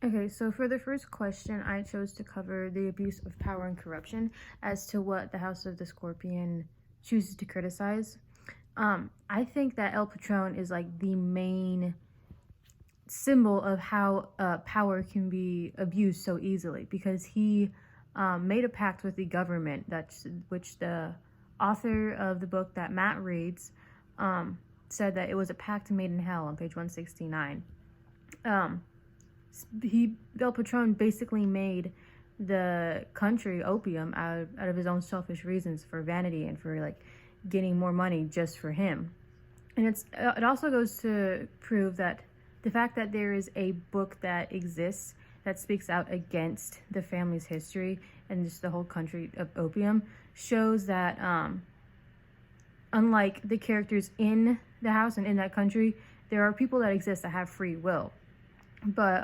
Okay, so for the first question, I chose to cover the abuse of power and corruption as to what the House of the Scorpion chooses to criticize. I think that El Patron is like the main symbol of how power can be abused so easily, because he made a pact with the government, which the author of the book that Matt reads said that it was a pact made in hell on page 169. El Patron basically made the country opium out of his own selfish reasons, for vanity and for like getting more money just for him. And it also goes to prove that the fact that there is a book that exists that speaks out against the family's history and just the whole country of opium shows that unlike the characters in the house and in that country, there are people that exist that have free will. But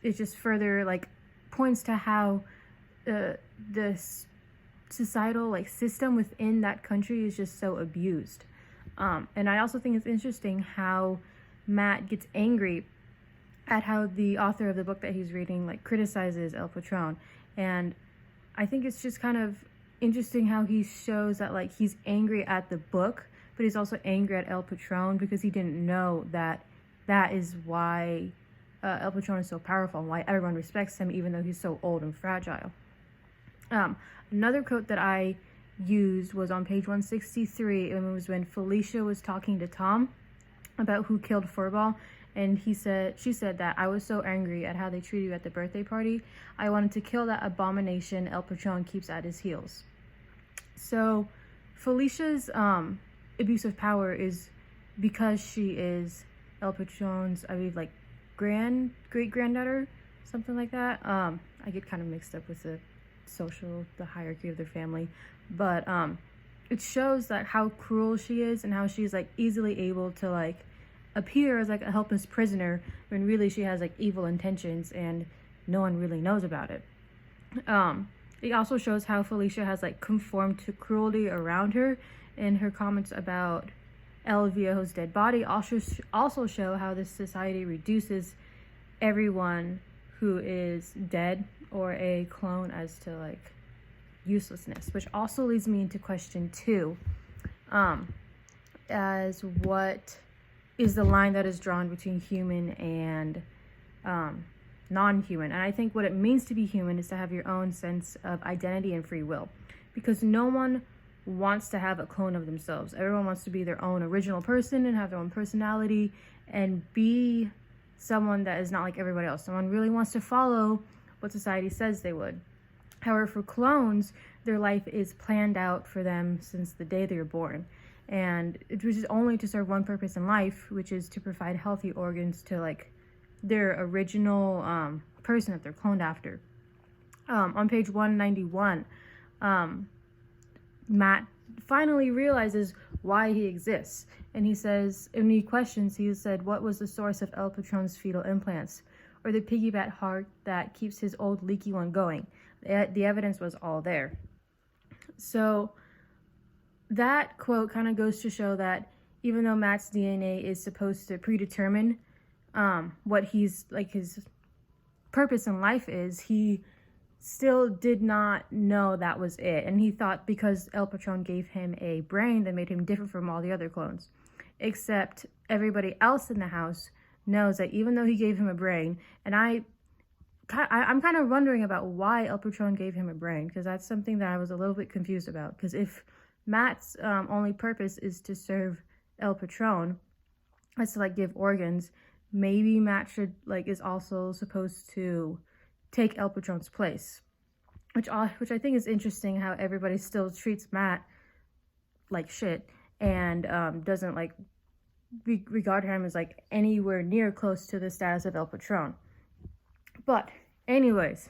it just further like points to how the societal like system within that country is just so abused. And I also think it's interesting how Matt gets angry at how the author of the book that he's reading like criticizes El Patron. And I think it's just kind of interesting how he shows that like he's angry at the book, but he's also angry at El Patron because he didn't know that that is why El Patron is so powerful and why everyone respects him even though he's so old and fragile. Another quote that I used was on page 163, and it was when Felicia was talking to Tom about who killed Furball, and she said that I was so angry at how they treated you at the birthday party. I wanted to kill that abomination El Patron keeps at his heels. So Felicia's abuse of power is because she is El Patron's, I believe, like great-granddaughter, something like that. I get kind of mixed up with the hierarchy of their family, but it shows that how cruel she is and how she's like easily able to like appear as like a helpless prisoner when really she has like evil intentions and no one really knows about it. It also shows how Felicia has like conformed to cruelty around her, and her comments about El Viejo's dead body also show how this society reduces everyone who is dead or a clone as to like uselessness, which also leads me into question 2, as what is the line that is drawn between human and non-human. And I think what it means to be human is to have your own sense of identity and free will, because no one wants to have a clone of themselves. Everyone wants to be their own original person and have their own personality and be someone that is not like everybody else. Someone really wants to follow what society says they would. However, for clones, their life is planned out for them since the day they were born, and it was only to serve one purpose in life, which is to provide healthy organs to like their original person that they're cloned after. On page 191, Matt finally realizes why he exists, and he says, in the questions, he said, what was the source of El Patron's fetal implants, or the piggyback heart that keeps his old leaky one going? The evidence was all there. So that quote kind of goes to show that even though Matt's DNA is supposed to predetermine what he's like his purpose in life is, he still did not know that was it, and he thought because El Patron gave him a brain that made him different from all the other clones. Except everybody else in the house knows that even though he gave him a brain, and I'm kind of wondering about why El Patron gave him a brain, because that's something that I was a little bit confused about. Because if Matt's only purpose is to serve El Patron, as to like give organs, maybe Matt should like is also supposed to take El Patron's place, which I think is interesting how everybody still treats Matt like shit and doesn't like regard him as like anywhere near close to the status of El Patron. But anyways,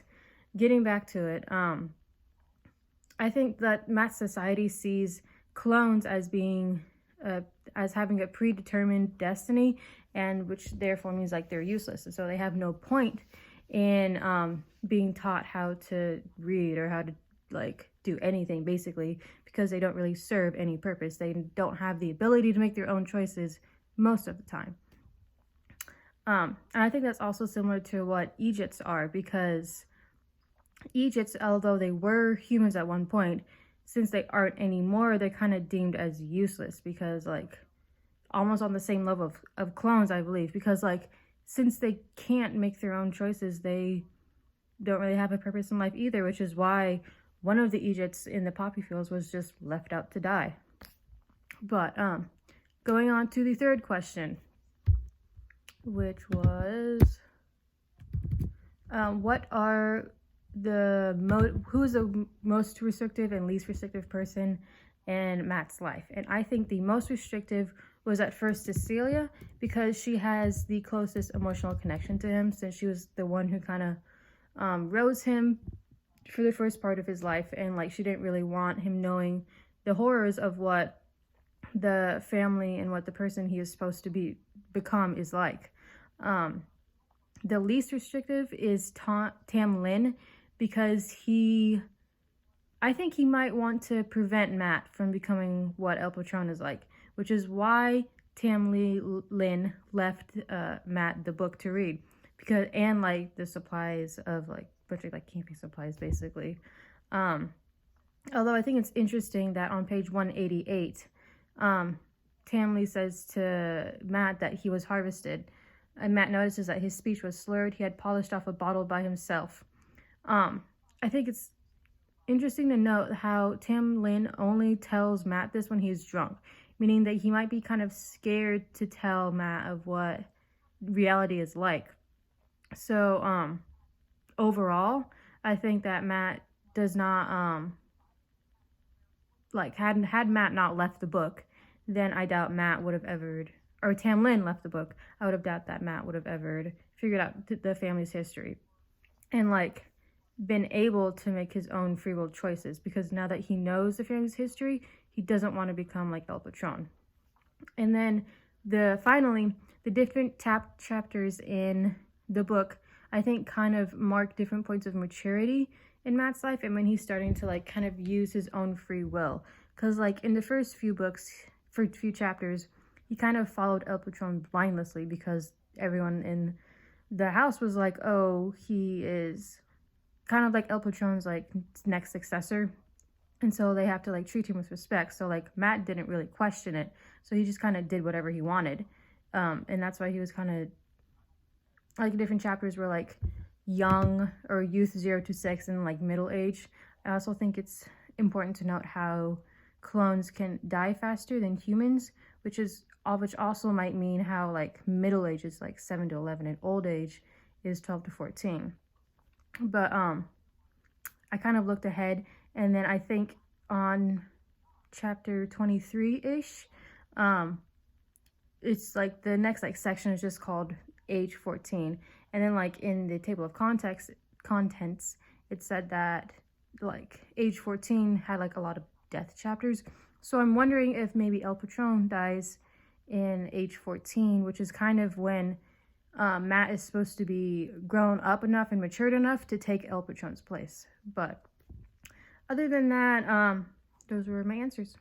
getting back to it, I think that Matt's society sees clones as being as having a predetermined destiny, and which therefore means like they're useless, and so they have no point in being taught how to read or how to like do anything, basically, because they don't really serve any purpose. They don't have the ability to make their own choices most of the time. And I think that's also similar to what Egypts are, because Egypts, although they were humans at one point, since they aren't anymore, they're kind of deemed as useless, because like almost on the same level of clones, I believe, because like since they can't make their own choices, they don't really have a purpose in life either, which is why one of the Egypts in the poppy fields was just left out to die. But going on to the third question, which was what are who's the most restrictive and least restrictive person in Matt's life? And I think the most restrictive was at first Cecilia, because she has the closest emotional connection to him, since she was the one who kind of rose him for the first part of his life, and like she didn't really want him knowing the horrors of what the family and what the person he is supposed to become is like. The least restrictive is Tam Lin, because I think he might want to prevent Matt from becoming what El Patron is like, which is why Tam Lin left Matt the book to read, and like the supplies of like bunch of like camping supplies basically. Although I think it's interesting that on page 188, Tamley says to Matt that he was harvested, and Matt notices that his speech was slurred. He had polished off a bottle by himself. I think it's interesting to note how Tam Lin only tells Matt this when he's drunk, meaning that he might be kind of scared to tell Matt of what reality is like. So, overall, I think that Matt does not, had Matt not left the book, then I doubt Matt would have ever, or Tam Lin left the book, I would have doubt that Matt would have ever figured out the family's history and like been able to make his own free will choices, because now that he knows the family's history, he doesn't want to become like El Patron. And then finally, the different chapters in the book, I think, kind of mark different points of maturity in Matt's life, and when he's starting to like kind of use his own free will. Because like in the first few chapters, he kind of followed El Patron blindlessly, because everyone in the house was like, oh, he is kind of like El Patron's like next successor, and so they have to like treat him with respect. So like Matt didn't really question it, so he just kind of did whatever he wanted, and that's why he was kind of like different chapters were like young or youth 0 to 6 and like middle age. I also think it's important to note how clones can die faster than humans, which also might mean how like middle age is like 7 to 11 and old age is 12 to 14. But I kind of looked ahead, and then I think on chapter 23-ish, it's like the next like section is just called age 14, and then like in the table of contents it said that like age 14 had like a lot of death chapters. So I'm wondering if maybe El Patron dies in age 14, which is kind of when Matt is supposed to be grown up enough and matured enough to take El Patron's place. But other than that, those were my answers.